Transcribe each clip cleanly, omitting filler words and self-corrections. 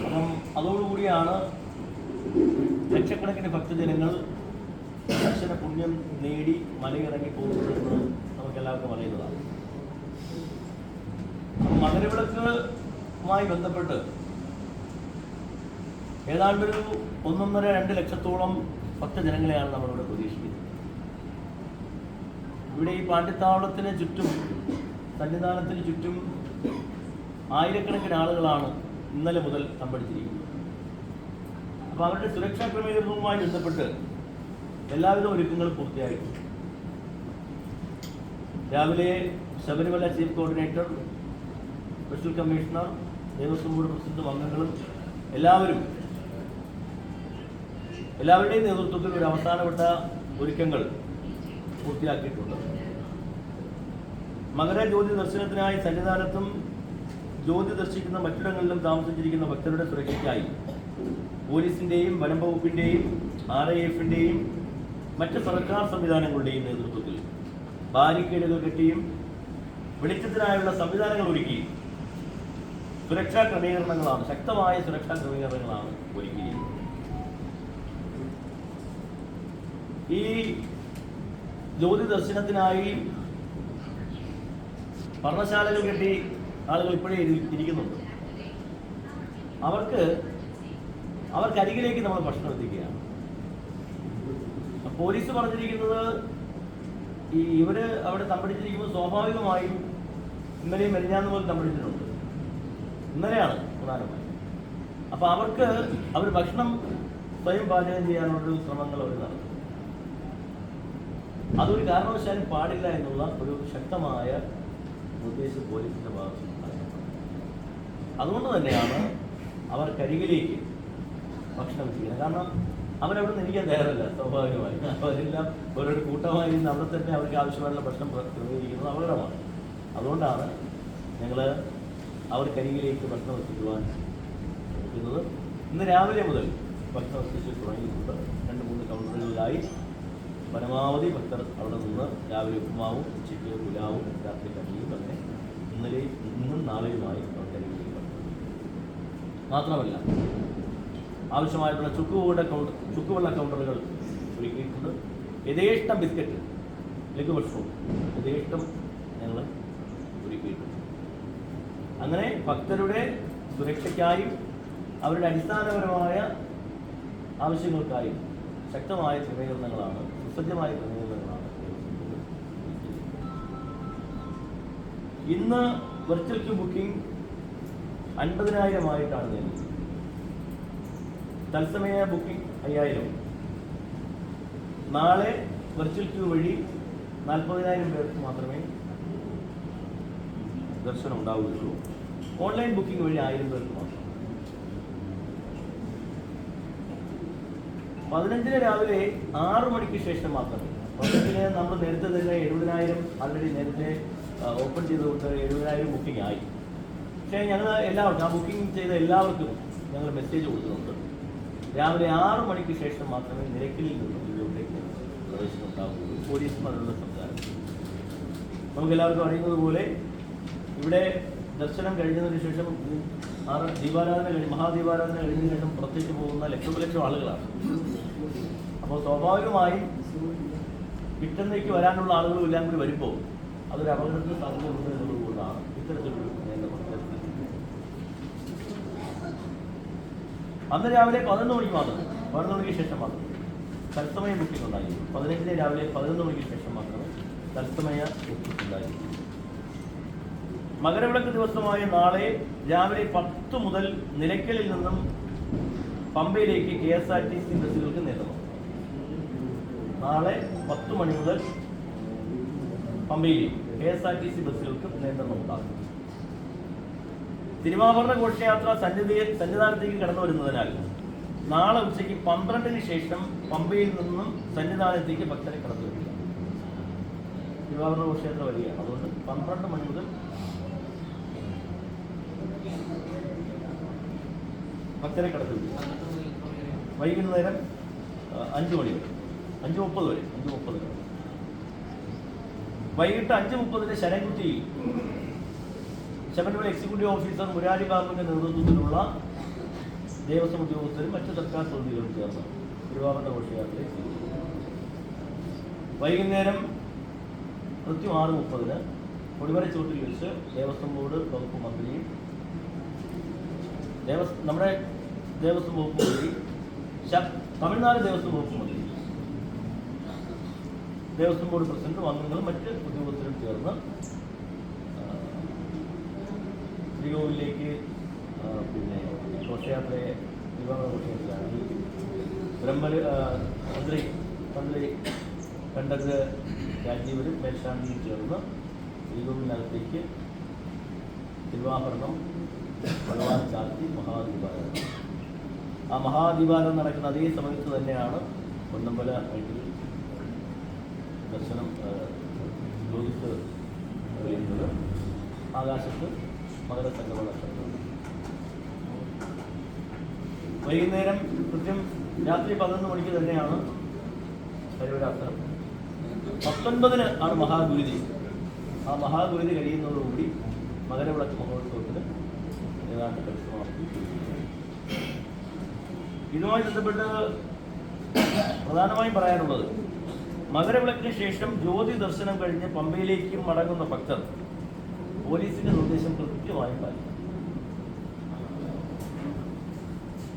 അപ്പം അതോടുകൂടിയാണ് ലക്ഷക്കണക്കിന് ഭക്തജനങ്ങൾ ദർശന പുണ്യം നേടി മലയിറങ്ങി പോകുന്നതെന്ന് നമുക്കെല്ലാവർക്കും അറിയുന്നതാണ്. മകരവിളക്കുമായി ബന്ധപ്പെട്ട് ഏതാണ്ടൊരു 1.5-2 ലക്ഷത്തോളം ഭക്തജനങ്ങളെയാണ് നമ്മളിവിടെ പ്രതീക്ഷിക്കുന്നത്. ഇവിടെ ഈ പാണ്ഡിത്താവളത്തിന് ചുറ്റും, സന്നിധാനത്തിന് ചുറ്റും ആയിരക്കണക്കിന് ആളുകളാണ് ഇന്നലെ മുതൽ തമ്പടിച്ചിരിക്കുന്നത്. അപ്പോൾ അവരുടെ സുരക്ഷാ ക്രമീകരണവുമായി ബന്ധപ്പെട്ട് എല്ലാവിധ ഒരുക്കങ്ങളും പൂർത്തിയായിട്ടുണ്ട്. രാവിലെ Sabarimala chief coordinator, special commissioner, Devaswom board പ്രസിഡന്റും അംഗങ്ങളും എല്ലാവരുടെയും നേതൃത്വത്തിൽ ഒരു അവസാനവട്ട ഒരുക്കങ്ങൾ പൂർത്തിയാക്കിയിട്ടുണ്ട്. മകര ജ്യോതി ദർശനത്തിനായി സന്നിധാനത്തും ജ്യോതി ദർശിക്കുന്ന മറ്റിടങ്ങളിലും താമസിച്ചിരിക്കുന്ന ഭക്തരുടെ സുരക്ഷയ്ക്കായി പോലീസിൻ്റെയും വനം വകുപ്പിൻ്റെയും RIF-ൻ്റെയും മറ്റ് സർക്കാർ സംവിധാനങ്ങളുടെയും നേതൃത്വത്തിൽ ബാരിക്കേഡുകൾ കെട്ടിയും വെളിച്ചത്തിനായുള്ള സംവിധാനങ്ങൾ ഒരുക്കിയും ശക്തമായ സുരക്ഷാ ക്രമീകരണങ്ങളാണ് ഒരുക്കിയിരിക്കുന്നത്. ഈ ജ്യോതി ദർശനത്തിനായി പർണശാലകൾ കെട്ടി ആളുകൾ ഇപ്പോഴേ ഇരിക്കുന്നുണ്ട്. അവർക്കരികിലേക്ക് നമ്മൾ ഭക്ഷണം എത്തിക്കുകയാണ്. പോലീസ് പറഞ്ഞിരിക്കുന്നത് ഇവര് അവിടെ തമ്പടിച്ചിരിക്കുമ്പോൾ സ്വാഭാവികമായും ഇന്നലെയും മെലിഞ്ഞാന്ന് പോലും തമ്പടിച്ചിട്ടുണ്ട്. ഇന്നലെയാണ് പ്രധാനമായി. അപ്പോൾ അവർ ഭക്ഷണം സ്വയം പാചകം ചെയ്യാനുള്ള ശ്രമങ്ങൾ അവർ നടത്തും. അതൊരു കാരണവശാലും പാടില്ല എന്നുള്ള ഒരു ശക്തമായ നിർദ്ദേശം പോലീസിന്റെ ഭാഗത്ത് ഉണ്ടായിരുന്നു. അതുകൊണ്ട് തന്നെയാണ് അവർക്കരികിലേക്ക് ഭക്ഷണം ചെയ്യുന്നത്. കാരണം അവരവിടെ നിന്ന് ഇരിക്കാൻ തയ്യാറല്ല. സ്വാഭാവികമായി അവരെല്ലാം ഓരോരു കൂട്ടമായി നിന്ന് അവിടെ തന്നെ അവർക്ക് ആവശ്യമായുള്ള ഭക്ഷണം ക്രമീകരിക്കുന്നത് അപകടമാണ്. അതുകൊണ്ടാണ് ഞങ്ങൾ അവർക്കരികിലേക്ക് ഭക്ഷണം എത്തിക്കുവാൻ ശ്രമിക്കുന്നത്. ഇന്ന് രാവിലെ മുതൽ ഭക്ഷണം എത്തിച്ച് തുടങ്ങിയിട്ടുണ്ട്. 2-3 കൗണ്ടറുകളിലായി പരമാവധി ഭക്തർ അവിടെ നിന്ന് രാവിലെ ഉപ്പുമാവും, ഉച്ചയ്ക്ക് പുലാവും, രാത്രി കഞ്ഞിയും അങ്ങനെ ഇന്നും നാളെയുമായി അവർക്കരികിലേക്ക് ഭക്ഷണം. മാത്രമല്ല ആവശ്യമായിട്ടുള്ള ചുക്കുവെള്ള കൗണ്ടറുകൾ ഒരുക്കിയിട്ടുണ്ട്. യഥേഷ്ടം ബിസ്ക്കറ്റ്, ലഘുഭക്ഷണവും യഥേഷ്ടം ഞങ്ങൾ ഒരുക്കിയിട്ടുണ്ട്. അങ്ങനെ ഭക്തരുടെ സുരക്ഷയ്ക്കായും അവരുടെ അടിസ്ഥാനപരമായ ആവശ്യങ്ങൾക്കായും ശക്തമായ ക്രമീകരണങ്ങളാണ്, സുസജ്ജമായ ക്രമീകരണങ്ങളാണ്. ഇന്ന് വെർച്വൽ ക്യൂ ബുക്കിംഗ് 50,000 ആയിട്ടാണ് നേടിയത്. തത്സമയ ബുക്കിംഗ് 5,000. നാളെ വെർച്വൽ ക്യൂ വഴി 40,000 പേർക്ക് മാത്രമേ ദർശനം ഉണ്ടാവുകയുള്ളൂ. ഓൺലൈൻ ബുക്കിംഗ് വഴി 1000 പേർക്ക് മാത്രം. 15-ന് രാവിലെ 6 മണിക്ക് ശേഷം മാത്രമേ. 15-ന് നമ്മൾ നേരത്തെ തന്നെ 70,000 ആൾറെഡി നേരത്തെ ഓപ്പൺ ചെയ്തുകൊണ്ട് 70,000 ബുക്കിംഗ് ആയി. പക്ഷേ ഞങ്ങൾ എല്ലാവർക്കും, ആ ബുക്കിംഗ് ചെയ്ത എല്ലാവർക്കും ഞങ്ങൾ മെസ്സേജ് കൊടുക്കുന്നുണ്ട്. രാവിലെ 6 മണിക്ക് ശേഷം മാത്രമേ നിലയ്ക്കലിൽ നിന്നും ഇതിലോട്ടേക്ക് പ്രവേശനം ഉണ്ടാവുകയുള്ളൂ. പോലീസുമാരുള്ള സംസാരം നമുക്കെല്ലാവർക്കും അറിയുന്നത് പോലെ ഇവിടെ ദർശനം കഴിഞ്ഞതിന് ശേഷം മഹാദീപാരാധന കഴിഞ്ഞതിന് ശേഷം പുറത്തേക്ക് പോകുന്ന ലക്ഷം ആളുകളാണ്. അപ്പോൾ സ്വാഭാവികമായും പിറ്റന്നേക്ക് വരാനുള്ള ആളുകളും എല്ലാം കൂടി വരുമ്പോൾ അതൊരു അപകടത്തിന് സാധ്യതയുണ്ട് എന്നുള്ളതുകൊണ്ടാണ് ഇത്തരത്തിലൊരു നിയന്ത്രണം. അന്ന് രാവിലെ 11 മണിക്ക് മാത്രം, 11 മണിക്ക് ശേഷം മാത്രം തത്സമയ ബുക്കിംഗ് ഉണ്ടായിരുന്നു. 15-ന് രാവിലെ 11 മണിക്ക് ശേഷം മാത്രമേ തത്സമയ ബുക്കിംഗ് ഉണ്ടായിരുന്നു. മകരവിളക്ക് ദിവസമായ നാളെ രാവിലെ 10 മുതൽ നിലയ്ക്കലിൽ നിന്നും പമ്പയിലേക്ക് KSRTC ബസ്സുകൾക്ക് നേതൃത്വം. നാളെ 10 മണി മുതൽ പമ്പയിലേക്ക് KSRTC ബസ്സുകൾക്ക് നിയന്ത്രണം ഉണ്ടാകും. തിരുവാഭരണ ഘോഷയാത്ര സന്നിധാനത്തേക്ക് കടന്നു വരുന്നതിനാൽ നാളെ ഉച്ചയ്ക്ക് 12-ന് ശേഷം പമ്പയിൽ നിന്നും സന്നിധാനത്തേക്ക് ഭക്തരെ കടന്നു വരിക. തിരുവാഭരണ ഘോഷയാത്ര വരികയാണ്. അതുകൊണ്ട് 12 മണി മുതൽ ഭക്തരെ കടന്നു വരിക. വൈകുന്നേരം 5 മണി വരെ, 5:30 വരെ. വൈകിട്ട് 5:30-ന് ശരംകുത്തിയിൽ ശബരിമല എക്സിക്യൂട്ടീവ് ഓഫീസർ മുരാരി ബാബുവിന്റെ നേതൃത്വത്തിലുള്ള ദേവസ്വം ഉദ്യോഗസ്ഥരും മറ്റ് സർക്കാർ പ്രതിനിധികളും ചേർന്ന് തിരുവാഭരണ ഘോഷയാത്രയെ വൈകുന്നേരം കൃത്യം 6:30 കൊടിമരച്ചുവട്ടിൽ വെച്ച് ദേവസ്വം ബോർഡ് വകുപ്പ് മന്ത്രിയും നമ്മുടെ ദേവസ്വം വകുപ്പ് മന്ത്രി, തമിഴ്നാട് ദേവസ്വം വകുപ്പ് മന്ത്രി, ദേവസ്വം ബോർഡ് പ്രസിഡന്റും അംഗങ്ങളും മറ്റ് ഉദ്യോഗസ്ഥരും ചേർന്ന് ശ്രീകോവിലേക്ക് പിന്നെ ഘോഷയാത്രയെ വിവാഹ ഘോഷയാത്രയാണ് തന്ത്രി കണ്ടത് രാജീവരും മേൽശാന്തിയും ചേർന്ന് ശ്രീകോവിലിനകത്തേക്ക് തിരുവാഭരണം ഭഗവാൻ ചാർത്തി മഹാദീപാരാധന. ആ മഹാദീപാരാധന നടക്കുന്ന അതേ സമയത്ത് തന്നെയാണ് പൊന്നമ്പല വീട്ടിൽ ദർശനം ജ്യോതിസ് കഴിയുന്നത്. ആകാശത്ത് മകരസംഗമ നക്ഷത്രം. വൈകുന്നേരം കൃത്യം രാത്രി 11 മണിക്ക് തന്നെയാണ് പരിവരാസനം. 19 ആണ് മഹാഗുരുതി. ആ മഹാഗുരുതി കഴിയുന്നതോടുകൂടി മകരവിളക്ക് മഹോത്സവത്തിന് ഏതാണ്ട് പരിസമാപ്തി. ഇതുമായി ബന്ധപ്പെട്ട് പ്രധാനമായും പറയാനുള്ളത്, മകരവിളക്കിന് ശേഷം ജ്യോതി ദർശനം കഴിഞ്ഞ് പമ്പയിലേക്കും മടങ്ങുന്ന ഭക്തർ പോലീസിന്റെ നിർദ്ദേശം കൃത്യമായും പാലിക്കും.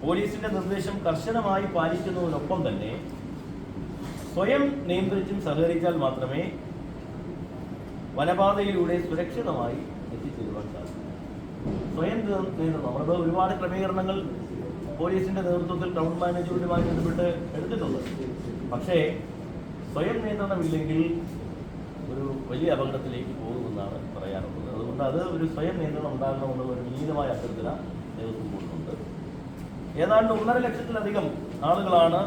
പോലീസിന്റെ നിർദ്ദേശം കർശനമായി പാലിക്കുന്നതിനൊപ്പം തന്നെ സ്വയം നിയന്ത്രിച്ചും സഹകരിച്ചാൽ മാത്രമേ വനപാതയിലൂടെ സുരക്ഷിതമായി എത്തിച്ചേരുവാൻ സാധിക്കും. സ്വയം നിയന്ത്രണം, നമ്മളിപ്പോൾ ഒരുപാട് ക്രമീകരണങ്ങൾ പോലീസിന്റെ നേതൃത്വത്തിൽ ടൗൺ മാനേജ്മെന്റുമായി ബന്ധപ്പെട്ട് എടുത്തിട്ടുണ്ട്. പക്ഷേ സ്വയം നിയന്ത്രണമില്ലെങ്കിൽ ഒരു വലിയ അപകടത്തിലേക്ക് പോകുമെന്നാണ് പറയാനുള്ളത്. അതുകൊണ്ട് അത് ഒരു സ്വയം നിയന്ത്രണം ഉണ്ടാകണമെന്നുള്ള ഒരു വിനീതമായ അഭ്യർത്ഥന ദേവസ്വം ബോർഡിനുണ്ട്. ഏതാണ്ട് 1.5 ലക്ഷത്തിലധികം ആളുകളാണ്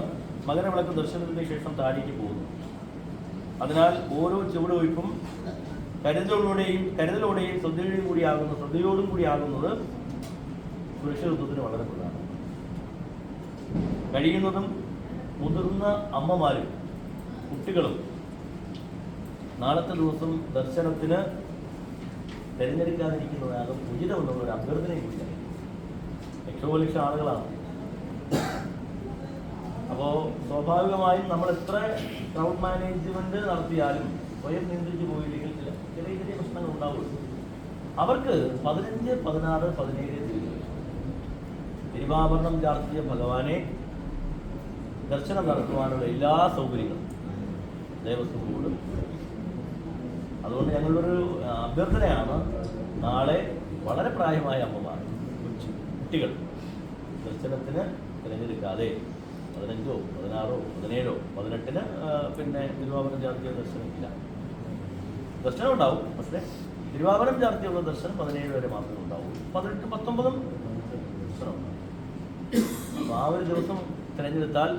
മകരവിളക്ക് ദർശനത്തിന് ശേഷം താഴേക്ക് പോകുന്നത്. അതിനാൽ ഓരോ ചുവടുവയ്പും കരുതലോടെയും ശ്രദ്ധയോടും കൂടിയാകുന്നത് സുരക്ഷിതത്വത്തിന് വളരെ പ്രധാനമാണ്. കഴിയുന്നതും മുതിർന്ന അമ്മമാരും കുട്ടികളും നാളത്തെ ദിവസം ദർശനത്തിന് തിരഞ്ഞെടുക്കാതിരിക്കുന്നതാകും ഉചിതമെന്നുള്ള ഒരു അഭ്യർത്ഥനയും കൂടി ലക്ഷോപലക്ഷം ആളുകളാണ്. അപ്പോൾ സ്വാഭാവികമായും നമ്മൾ എത്ര ക്രൗഡ് മാനേജ്മെന്റ് നടത്തിയാലും സ്വയം നിയന്ത്രിച്ച് പോയില്ലെങ്കിൽ ചെറിയ പ്രശ്നങ്ങൾ ഉണ്ടാവുള്ളൂ. അവർക്ക് 15, 16, 17 തിരുവാഭരണം ചാർത്തിയ ഭഗവാനെ ദർശനം നടത്തുവാനുള്ള എല്ലാ സൗകര്യങ്ങളും ദേവസ്വം ബോർഡ്. അതുകൊണ്ട് ഞങ്ങളുടെ ഒരു അഭ്യർത്ഥനയാണ്, നാളെ വളരെ പ്രായമായ അമ്മമാർ, കുട്ടികൾ ദർശനത്തിന് തിരഞ്ഞെടുക്കാതെ 15, 16, 17, 18 പിന്നെ തിരുവാഭരണം ചാർത്തിയ ദർശനമില്ല. ദർശനം ഉണ്ടാവും, പക്ഷേ തിരുവാഭരണം ചാർത്തിയുള്ള ദർശനം 17 വരെ മാത്രമേ ഉണ്ടാവൂ. 18, 19 ദർശനം ഉണ്ടാവും. അപ്പോൾ ആ ഒരു ദിവസം തിരഞ്ഞെടുത്താൽ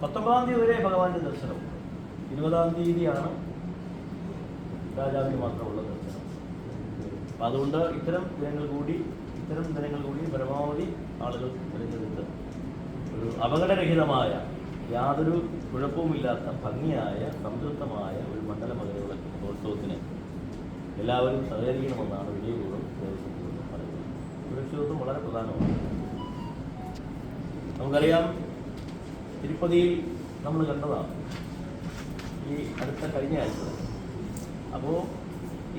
19-ാം തീയതി വരെ ഭഗവാന്റെ ദർശനം, 20-ാം തീയതിയാണ് രാജാവിന് മാത്രമുള്ള ദർശനം. അപ്പം അതുകൊണ്ട് ഇത്തരം ദിനങ്ങൾ കൂടി പരമാവധി ആളുകൾ തിരഞ്ഞെടുത്ത് ഒരു അപകടരഹിതമായ, യാതൊരു കുഴപ്പവുമില്ലാത്ത ഭംഗിയായ സംതൃപ്തമായ ഒരു മണ്ഡല മകരവിളക്ക് മഹോത്സവത്തിന് എല്ലാവരും സഹകരിക്കണമെന്നാണ് വിജയപൂർവ്വം ദേവസ്വം ബോർഡ് പറയുന്നത്. സുരക്ഷിതത്വം വളരെ പ്രധാനമാണ്. നമുക്കറിയാം, തിരുപ്പതിയിൽ നമ്മൾ കണ്ടതാണ് ഈ അടുത്ത കഴിഞ്ഞ ആഴ്ച. അപ്പോൾ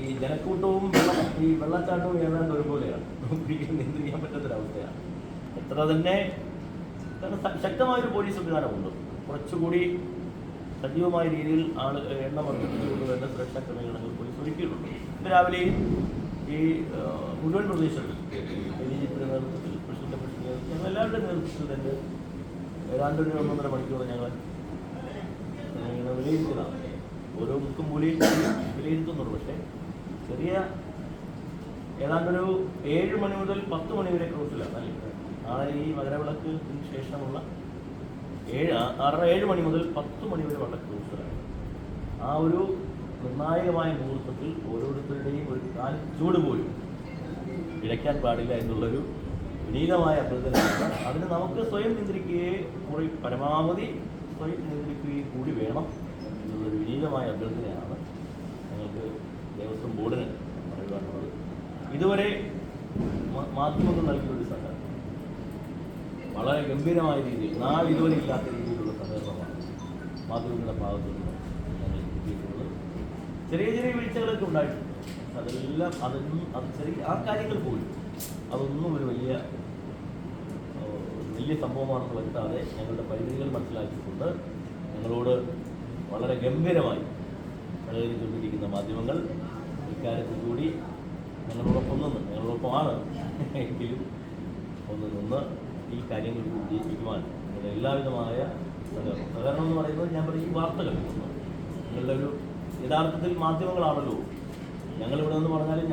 ഈ ജനക്കൂട്ടവും ഈ വെള്ളച്ചാട്ടവും ഏതാണ്ട് ഒരുപോലെയാണ്. ഒരിക്കലും നിയന്ത്രിക്കാൻ പറ്റാത്തൊരവസ്ഥയാണ്. എത്ര തന്നെ ശക്തമായൊരു പോലീസ് സംവിധാനമുണ്ട്. കുറച്ചുകൂടി സജീവമായ രീതിയിൽ എണ്ണം വർദ്ധിപ്പിച്ചുകൊണ്ട് തന്നെ സുരക്ഷാ ക്രമീകരണങ്ങൾ പോലീസ് ഒരുക്കിയിട്ടുണ്ട്. ഇന്ന് രാവിലെയും ഈ മുഴുവൻ പ്രദേശത്തും ഡൽഹിയുടെ നേതൃത്വത്തിൽ, സ്പെഷ്യൽ ഞങ്ങൾ എല്ലാവരുടെയും നേതൃത്വത്തിൽ തന്നെ ഏതാണ്ട് 1.5 മണിക്കൂർ ഞങ്ങൾ വിലയിരുത്തലാണ്. ഓരോ മുക്കും മൂലയും വിലയിരുത്തുന്നുണ്ട്. പക്ഷേ ചെറിയ ഏതാണ്ടൊരു 7 മണി മുതൽ 10 മണി വരെ ക്രൂസിലാണ്. നാളെ ഈ മകരവിളക്കിന് ശേഷമുള്ള 7 മണി മുതൽ 10 മണി വരെ വളരെ ക്രൂസിലാണ്. ആ ഒരു നിർണായകമായ മുഹൂർത്തത്തിൽ ഓരോരുത്തരുടെയും ഒരു കാൽ ചൂട് പോലും ഇഴയ്ക്കാൻ പാടില്ല എന്നുള്ളൊരു വിനീതമായ അഭ്യർത്ഥനയാണ്. അതിന് നമുക്ക് സ്വയം പരമാവധി സ്വയം നിയന്ത്രിക്കുകയും കൂടി വേണം എന്നുള്ളൊരു വിനീതമായ അഭ്യർത്ഥനയാണ് ഞങ്ങൾക്ക് ദേവസ്വം ബോർഡിന് പറയുവാനുള്ളത്. ഇതുവരെ മാധ്യമങ്ങൾ നൽകിയൊരു സഹകരണം വളരെ ഗംഭീരമായ രീതിയിൽ ഇതുവരെ ഇല്ലാത്ത രീതിയിലുള്ള സഹകരണമാണ് മാധ്യമങ്ങളുടെ ഭാഗത്തു നിന്ന് ഞങ്ങൾ കിട്ടിയിട്ടുള്ളത്. ചെറിയ ചെറിയ വീഴ്ചകളൊക്കെ ഉണ്ടായിട്ടുണ്ട്. അതെല്ലാം ആ കാര്യങ്ങൾ പോലും അതൊന്നും ഒരു വലിയ സംഭവമാണെന്ന് വരുത്താതെ ഞങ്ങളുടെ പരിമിതികൾ മനസ്സിലാക്കിക്കൊണ്ട് ഞങ്ങളോട് വളരെ ഗംഭീരമായി സഹകരിച്ചുകൊണ്ടിരിക്കുന്ന മാധ്യമങ്ങൾ ഇക്കാര്യത്തിൽ കൂടി ഞങ്ങളോടൊപ്പമാണ് എങ്കിലും ഒന്ന് നിന്ന് ഈ കാര്യങ്ങൾ വിജയിപ്പിക്കുവാൻ നിങ്ങളുടെ എല്ലാവിധമായ സഹകരണം എന്ന് പറയുന്നത് ഞാൻ പറയും ഈ വാർത്തകൾ നിങ്ങളുടെ ഒരു യഥാർത്ഥത്തിൽ മാധ്യമങ്ങളാണല്ലോ ഞങ്ങളിവിടെ നിന്ന് പറഞ്ഞാലും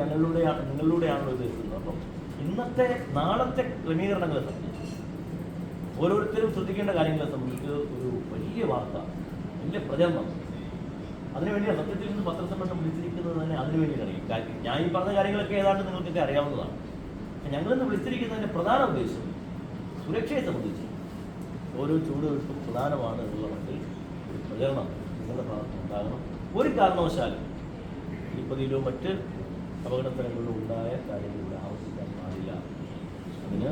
നിങ്ങളിലൂടെയാണല്ലോ ഇത് എത്തുന്നത്. അപ്പം ഇന്നത്തെ നാളത്തെ ക്രമീകരണങ്ങളെ സംബന്ധിച്ച് ഓരോരുത്തരും ശ്രദ്ധിക്കേണ്ട കാര്യങ്ങളെ സംബന്ധിച്ച് ഒരു വലിയ വാർത്ത, വലിയ പ്രചരണം, അതിനുവേണ്ടിയാണ് സത്യത്തിൽ ഇന്ന് പത്രസമ്മേളനം വിളിച്ചിരിക്കുന്നത് തന്നെ അതിനുവേണ്ടിയാണ്. ഞാൻ ഈ പറഞ്ഞ കാര്യങ്ങളൊക്കെ ഏതാണ്ട് നിങ്ങൾക്കൊക്കെ അറിയാവുന്നതാണ്. ഞങ്ങളിന്ന് വിളിച്ചിരിക്കുന്നതിൻ്റെ പ്രധാന ഉദ്ദേശം സുരക്ഷയെ സംബന്ധിച്ച് ഓരോ ചൂടുവെട്ടും പ്രധാനമാണ് എന്നുള്ള മട്ടിൽ ഒരു പ്രചരണം നിങ്ങളുടെ ഭാഗത്ത് ഉണ്ടാകണം. ഒരു കാരണവശാലും തിരുപ്പതിയിലോ മറ്റ് അപകടസ്ഥലങ്ങളിലോ ഉണ്ടായ കാര്യങ്ങളിലൂടെ ആവർത്തിക്കാൻ പാടില്ല. അതിന്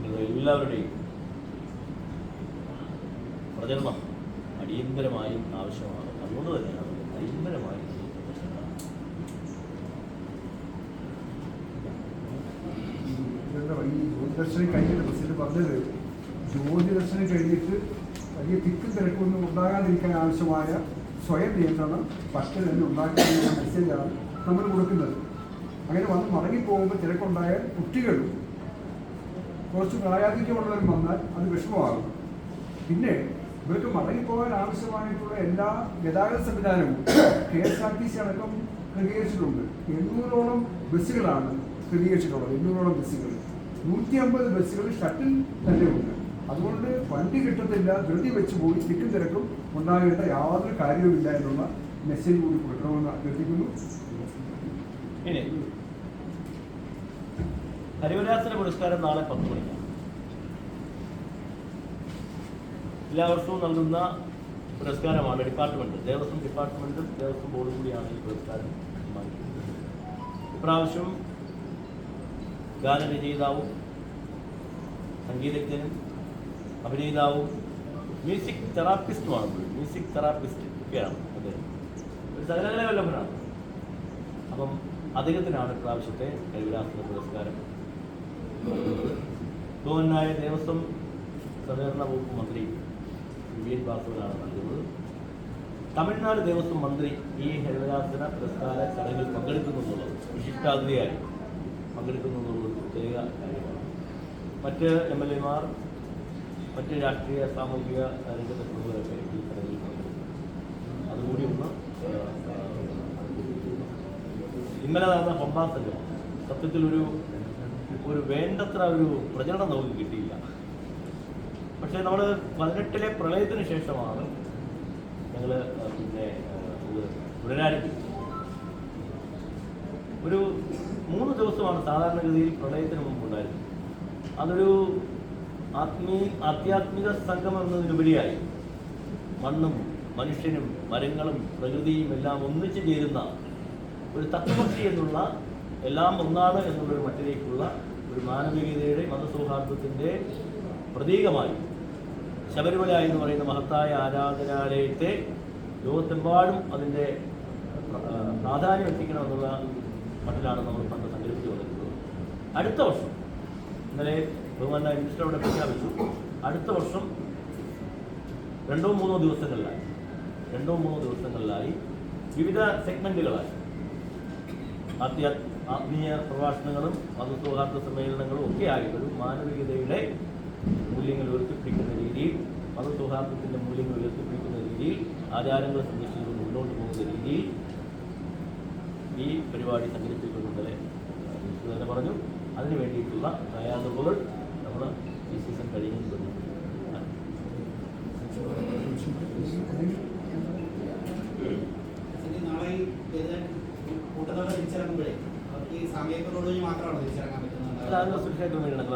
നിങ്ങളുടെ എല്ലാവരുടെയും പ്രചരണം അടിയന്തരമായും ആവശ്യമാണ്. അതുകൊണ്ട് തന്നെയാണ് അടിയന്തരമായി ഈ ജ്യോതിദർശനം കഴിഞ്ഞിട്ട് പ്രസിഡന്റ് പറഞ്ഞത് ജ്യോതിദർശനം കഴിഞ്ഞിട്ട് വലിയ തിക്കും തിരക്കൊന്നും ഉണ്ടാകാതിരിക്കാൻ ആവശ്യമായ സ്വയം നിയന്ത്രണം ഫസ്റ്റ് തന്നെ ഉണ്ടാക്കുന്ന മെസ്സേജാണ് നമ്മൾ കൊടുക്കുന്നത്. അങ്ങനെ വന്ന് മടങ്ങിപ്പോകുമ്പോൾ തിരക്കുണ്ടായാൽ കുട്ടികളും കുറച്ച് പ്രായാധിക്യമുള്ളവരും വന്നാൽ അത് വിഷമമാകും. പിന്നെ ഇവർക്ക് മടങ്ങിപ്പോകാൻ ആവശ്യമായിട്ടുള്ള എല്ലാ ഗതാഗത സംവിധാനവും KSRTC അടക്കം ക്രമീകരിച്ചിട്ടുണ്ട്. 800ഓളം ബസ്സുകളാണ് ക്രമീകരിച്ചിട്ടുള്ളത്. 800ഓളം ബസ്സുകൾ, 150 ബസ്സുകൾ ഷട്ടിൽ തന്നെ ഉണ്ട്. അതുകൊണ്ട് വണ്ടി കിട്ടത്തില്ല, ധൃതി വെച്ച് പോയി തിക്കും തിരക്കും ഉണ്ടാകേണ്ട യാതൊരു കാര്യവുമില്ല എന്നുള്ള മെസ്സേജ് കൂടി കൊടുക്കണമെന്ന് അഭ്യർത്ഥിക്കുന്നു. ഇനി ഹരിവരാസന പുരസ്കാരം നാളെ 10 മണിക്കാണ്. എല്ലാ വർഷവും നൽകുന്ന പുരസ്കാരമാണ്. ദേവസ്വം ഡിപ്പാർട്ട്മെന്റും ദേവസ്വം ബോർഡും കൂടിയാണ് ഈ പുരസ്കാരം തീരുമാനിക്കുന്നത്. ഇപ്രാവശ്യം ഗാനരചയിതാവും സംഗീതജ്ഞനും അഭിനേതാവും മ്യൂസിക് തെറാപ്പിസ്റ്റുമാണ്. മ്യൂസിക് തെറാപ്പിസ്റ്റ് ഒക്കെയാണ് അദ്ദേഹം. ഒരു സകലകല വല്ലഭനാണ്. അപ്പം അദ്ദേഹത്തിനാണ് ഇപ്രാവശ്യത്തെ ഹരിവരാസന പുരസ്കാരം. ബഹുമാന്യനായ ദേവസ്വം സഹകരണ വകുപ്പ് മന്ത്രി VN വാസവനാണ് നൽകുന്നത്. തമിഴ്നാട് ദേവസ്വം മന്ത്രി ഈ ഹരിവരാസന പുരസ്കാര ചടങ്ങിൽ പങ്കെടുക്കുന്നു എന്നുള്ളത്, വിശിഷ്ടാതിഥിയായി പങ്കെടുക്കുന്നു എന്നുള്ളത് പ്രത്യേക കാര്യമാണ്. മറ്റ് MLA മാർ, മറ്റ് രാഷ്ട്രീയ സാമൂഹിക രംഗത്തുള്ളവരൊക്കെ ഈ ചടങ്ങിൽ പങ്കെടുക്കും. അതുകൂടി ഒന്ന് ഇന്നലെ നടന്ന പമ്പാ സംഘം സത്യത്തിൽ ഒരു വേണ്ടത്ര ഒരു പ്രചരണം നമുക്ക് കിട്ടിയില്ല. പക്ഷേ നമ്മൾ 18-ലെ പ്രളയത്തിന് ശേഷമാണ് ഞങ്ങൾ പുനരാരംഭിച്ചത്. ഒരു 3 ദിവസമാണ് സാധാരണഗതിയിൽ പ്രളയത്തിന് മുമ്പുണ്ടായിരുന്നത്. അതൊരു ആധ്യാത്മിക സംഗമം എന്നതിനുപരിയായി മണ്ണും മനുഷ്യനും മരങ്ങളും പ്രകൃതിയും എല്ലാം ഒന്നിച്ചു ചേരുന്ന ഒരു തത്വഭക്തി എന്നുള്ള എല്ലാം ഒന്നാണ് എന്നുള്ളൊരു മട്ടിലേക്കുള്ള ഒരു മാനവികതയുടെ മതസൗഹാർദ്ദത്തിൻ്റെ പ്രതീകമായി ശബരിമല എന്ന് പറയുന്ന മഹത്തായ ആരാധനാലയത്തെ ലോകത്തെമ്പാടും അതിൻ്റെ പ്രാധാന്യം എത്തിക്കണമെന്നുള്ള മട്ടിലാണ് നമ്മൾ പണ്ട് സംഘടിപ്പിച്ചു വന്നിട്ടുള്ളത്. അടുത്ത വർഷം ഇന്നലെ ബഹുമാനായ മിനിസ്റ്റർ അവിടെ പ്രഖ്യാപിച്ചു. അടുത്ത വർഷം 2-3 ദിവസങ്ങളിലായി വിവിധ സെഗ്മെന്റുകളായി ആത്മീയ പ്രഭാഷണങ്ങളും മതസൗഹാർദ്ദ സമ്മേളനങ്ങളും ഒക്കെ ആയിട്ടൊരു മാനവികതയുടെ മൂല്യങ്ങൾ ഉയർത്തിപ്പിടിക്കുന്ന രീതിയിൽ, മതസൗഹാർദ്ദത്തിൻ്റെ മൂല്യങ്ങൾ ഉയർത്തിപ്പിടിക്കുന്ന രീതിയിൽ, ആചാരങ്ങൾ സംരക്ഷിച്ചുകൊണ്ട് മുന്നോട്ട് പോകുന്ന രീതിയിൽ ഈ പരിപാടി സംഘടിപ്പിക്കുന്നുണ്ടല്ലേ തന്നെ പറഞ്ഞു. അതിനു വേണ്ടിയിട്ടുള്ള തയ്യാറെടുപ്പുകൾ നമ്മൾ ഈ സീസൺ കഴിയുന്നത്.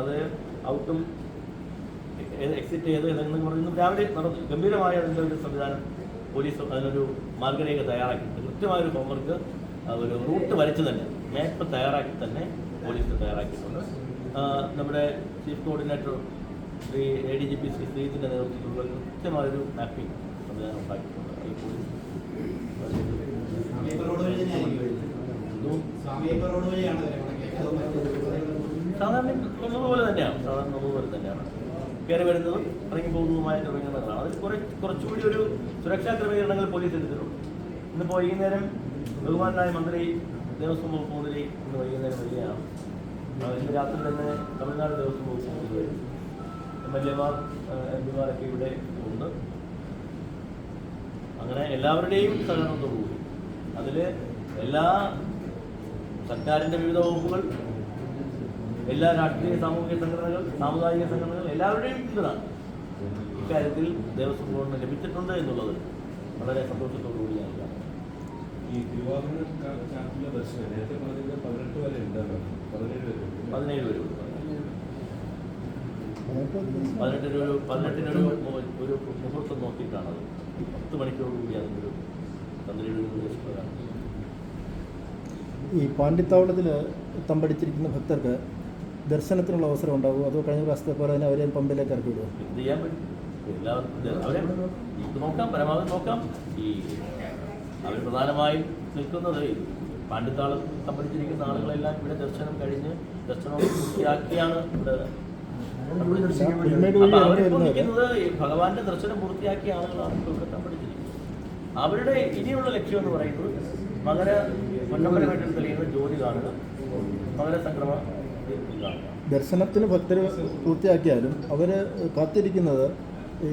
അത് ഔട്ടും എക്സിറ്റ് ചെയ്ത് എന്ന് പറയുന്നു. രാവിലെ നടന്നു ഗംഭീരമായ അതിൻ്റെ ഒരു സംവിധാനം പോലീസ് അതിനൊരു മാർഗരേഖ തയ്യാറാക്കിയിട്ടുണ്ട്. കൃത്യമായൊരു ഹോംവർക്ക് ഒരു റൂട്ട് വരച്ച് തന്നെ ഞാൻ ഇപ്പം തയ്യാറാക്കി തന്നെ പോലീസ് തയ്യാറാക്കിയിട്ടുണ്ട്. നമ്മുടെ chief coordinator Shri ADGP Shri ശ്രീജിൻ്റെ നേതൃത്വത്തിലുള്ള കൃത്യമായൊരു മാപ്പിംഗ് സംവിധാനം ഉണ്ടാക്കിയിട്ടുണ്ട്. ഈ പോലീസ് സാധാരണ ഉള്ളതുപോലെ തന്നെയാണ് കയറി വരുന്നതും ഇറങ്ങി പോകുന്നതുമായ ക്രമീകരണങ്ങളാണ്. അതിൽ കുറച്ചുകൂടി ഒരു സുരക്ഷാ ക്രമീകരണങ്ങൾ പോലീസ് എടുത്തിട്ടുണ്ട്. ഇന്ന് വൈകുന്നേരം ബഹുമാനായ മന്ത്രി ദേവസ്വം വകുപ്പ് മന്ത്രി ഇന്ന് വൈകുന്നേരം വരികയാണ്. ഇന്ന് രാത്രി തന്നെ തമിഴ്നാട് ദേവസ്വം വകുപ്പ് മന്ത്രി വരും. MLA-മാർ MP-മാരൊക്കെ ഇവിടെ ഉണ്ട്. അങ്ങനെ എല്ലാവരുടെയും സഹകരണത്തോടുകൂടി അതിൽ എല്ലാ സർക്കാരിൻ്റെ വിവിധ വകുപ്പുകൾ, എല്ലാ രാഷ്ട്രീയ സാമൂഹിക സംഘടനകൾ, സാമുദായിക സംഘടനകൾ എല്ലാവരുടെയും പിന്തുണ ഇക്കാര്യത്തിൽ ദേവസ്വം ബോർഡിന് ലഭിച്ചിട്ടുണ്ട് എന്നുള്ളത് വളരെ സന്തോഷത്തോടുകൂടി ഞാൻ കാണുന്നു. ഈ തിരുവാഭരണ ചാർട്ടിലെ ദർശനം നേരത്തെ പറഞ്ഞത് 18 വരെ ഉണ്ടാകും, 17 വരെ 17 വരെ 18 ഒരു മുഹൂർത്തം നോക്കിയിട്ടാണത്. 10 മണിക്കൂറോടുകൂടി അതിൻ്റെ തന്ത്രിയുടെ ഒരു നിർദ്ദേശപ്രകാരം. ഈ പാണ്ഡിത്താവളത്തിൽ തമ്പടിച്ചിരിക്കുന്ന ഭക്തർക്ക് ദർശനത്തിനുള്ള അവസരം ഉണ്ടാകുമോ, അതോ കഴിഞ്ഞ പ്രാവശ്യത്തെ പോലെ തന്നെ അവരെയും പമ്പിലേക്ക് ഇറക്കി വിടുമോ? എന്ത് ചെയ്യാൻ പറ്റും? എല്ലാവർക്കും അവരെ ഇത് നോക്കാം, പരമാവധി നോക്കാം. ഈ അവർ പ്രധാനമായും നിൽക്കുന്നത് പാണ്ഡിത്താളം തമ്പടിച്ചിരിക്കുന്ന ആളുകളെല്ലാം ഇവിടെ ദർശനം കഴിഞ്ഞ് ദർശനം പൂർത്തിയാക്കിയാണ് ഇവിടെ. അപ്പോൾ അവരിപ്പോൾ നിൽക്കുന്നത് ഭഗവാന്റെ ദർശനം പൂർത്തിയാക്കിയ ആളുകളാണ് ഇപ്പോൾ ഇവിടെ തമ്പടിച്ചിരിക്കുന്നത്. അവരുടെ ഇനിയുള്ള ലക്ഷ്യം എന്ന് പറയുന്നത് പൊന്നമ്പലമായിട്ട് തെളിയുന്ന ജ്യോതി കാണുക, മകരസംക്രമ കാണുക. ദർശനത്തിന് ഭക്തർ പൂർത്തിയാക്കിയാലും അവർ കാത്തിരിക്കുന്നത് ഈ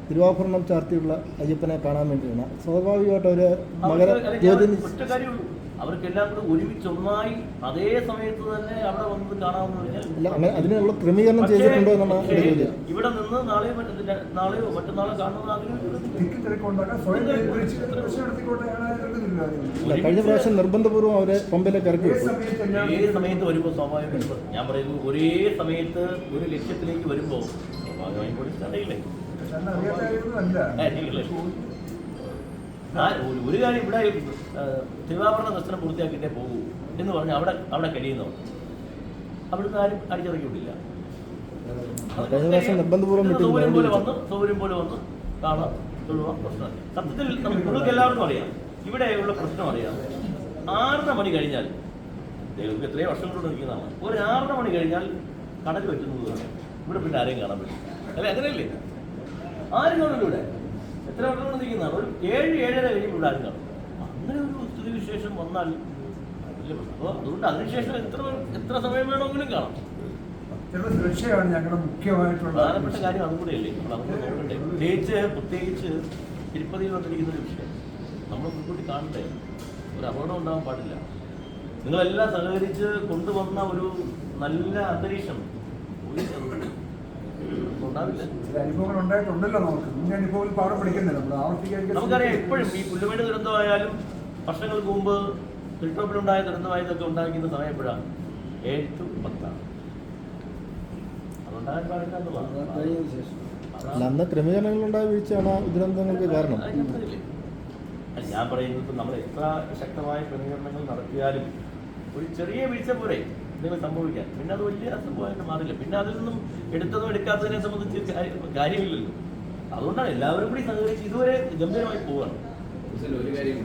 തിരുവാഭരണം ചാർത്തിയുള്ള അയ്യപ്പനെ കാണാൻ വേണ്ടിയാണ്. സ്വാഭാവികമായിട്ട് അവർ ജ്യോതി ഒറ്റ കാര്യമുള്ളൂ, അവർക്കെല്ലാം കൂടെ ഒരുമിച്ചൊന്നായി അതേ സമയത്ത് തന്നെ അവിടെ വന്നത് കാണാമെന്ന് പറഞ്ഞാൽ അതിനുള്ള ക്രമീകരണം ചെയ്തിട്ടുണ്ടോ എന്നാണ് എൻ്റെ ചോദ്യം. ഇവിടെ നിന്ന് നാളെയോ മറ്റന്നാളോ കാണുന്നത് കഴിഞ്ഞ പ്രാവശ്യം നിർബന്ധപൂർവ്വം അവരെ പമ്പിലേക്ക് ഇറക്കി വിട്ടു. ഒരേ സമയത്ത് വരുമ്പോൾ സ്വാഭാവികമായിട്ട് ഞാൻ പറയുന്നു, ഒരേ സമയത്ത് ഒരു ലക്ഷ്യത്തിലേക്ക് വരുമ്പോൾ സ്വാഭാവികമായും പോലീസ് അറിയില്ലേ. ഒരു കാര്യം, ഇവിടെ തിരുവാഭരണ ദർശനം പൂർത്തിയാക്കിയിട്ടേ പോകൂ എന്ന് പറഞ്ഞ് അവിടെ കഴിയുന്നവർ അവിടുന്ന് ആരും അടിച്ചിറക്കി വിടില്ല. സൗകര്യം പോലെ വന്ന് കാണാം, തൊഴുവാം, പ്രശ്നമില്ല. സത്യത്തിൽ നിങ്ങൾക്ക് എല്ലാവർക്കും അറിയാം, ഇവിടെയുള്ള പ്രശ്നം അറിയാം. 6:30 മണി കഴിഞ്ഞാൽ ദൈവർക്ക് എത്രയോ വർഷങ്ങളോട് നിൽക്കുന്നതാണ്. ഒരു 6:30 മണി കഴിഞ്ഞാൽ കടൽ വെട്ടുന്നത് ഇവിടെ പിന്നെ ആരെയും കാണാൻ പറ്റും അല്ലെ? അങ്ങനെയല്ലേ? ആരും കാണില്ല ഇവിടെ. എത്ര വർഷങ്ങൾ നിൽക്കുന്നതാണ്. ഒരു 7-7:30 കഴിയുമ്പോൾ ഇവിടെ ആരും കാണും. അങ്ങനെ ഒരു സ്ഥിതിവിശേഷം വന്നാൽ വലിയ പ്രശ്നം. അപ്പോൾ അതുകൊണ്ട് അതിനുശേഷം എത്ര സമയം വേണമെങ്കിലും കാണാം. സുരക്ഷയാണ് ഞങ്ങളുടെ മുഖ്യമായിട്ടുള്ള പ്രധാനപ്പെട്ട കാര്യം അതുകൂടെയല്ലേ നമ്മൾ അതുകൂടെ നോക്കണ്ടേ. പ്രത്യേകിച്ച് തിരുപ്പതിയിൽ വന്നിരിക്കുന്ന ഒരു വിഷയം നമ്മൾ മുൻകൂട്ടി കാണണ്ടേ. ഒരു അപകടം ഉണ്ടാകാൻ പാടില്ല. നിങ്ങളെല്ലാം സഹകരിച്ച് കൊണ്ടുവന്ന ഒരു നല്ല അന്തരീക്ഷം ഉണ്ടാവില്ല. അനുഭവങ്ങൾ ഉണ്ടായിട്ടുണ്ടല്ലോ. നമുക്ക് അനുഭവങ്ങൾ പാഠം പഠിക്കുന്നില്ല, നമ്മൾ ആവർത്തിക്കാൻ. നമുക്കറിയാം, എപ്പോഴും ഈ പുല്ലുമേട് ദുരന്തമായാലും വർഷങ്ങൾക്ക് മുമ്പ് ഹിൽടോപ്പിലുണ്ടായ ദുരന്തമായതൊക്കെ ഉണ്ടാക്കുന്ന സമയം എപ്പോഴാണ്? 7-10. അതുണ്ടാകാൻ പാടില്ല എന്നുള്ളതാണ്. അന്ന് ക്രമീകരണങ്ങളുണ്ടായ വീഴ്ചയാണ് ദുരന്തങ്ങൾക്ക് കാരണം. ഞാൻ പറയുന്നത് നമ്മൾ എത്ര ശക്തമായ ക്രമീകരണങ്ങൾ നടത്തിയാലും ഒരു ചെറിയ വീഴ്ച പോരെ എന്തെങ്കിലും സംഭവിക്കാൻ. പിന്നെ അത് വലിയ സംഭവമായിട്ട് മാറില്ല. പിന്നെ അതിൽ നിന്നും എടുത്തതും എടുക്കാത്തതിനെ സംബന്ധിച്ച് കാര്യമില്ലല്ലോ. അതുകൊണ്ടാണ് എല്ലാവരും കൂടി സഹകരിച്ച് ഇതുവരെ ഗംഭീരമായി പോവുകയാണ്. ഒരു കാര്യം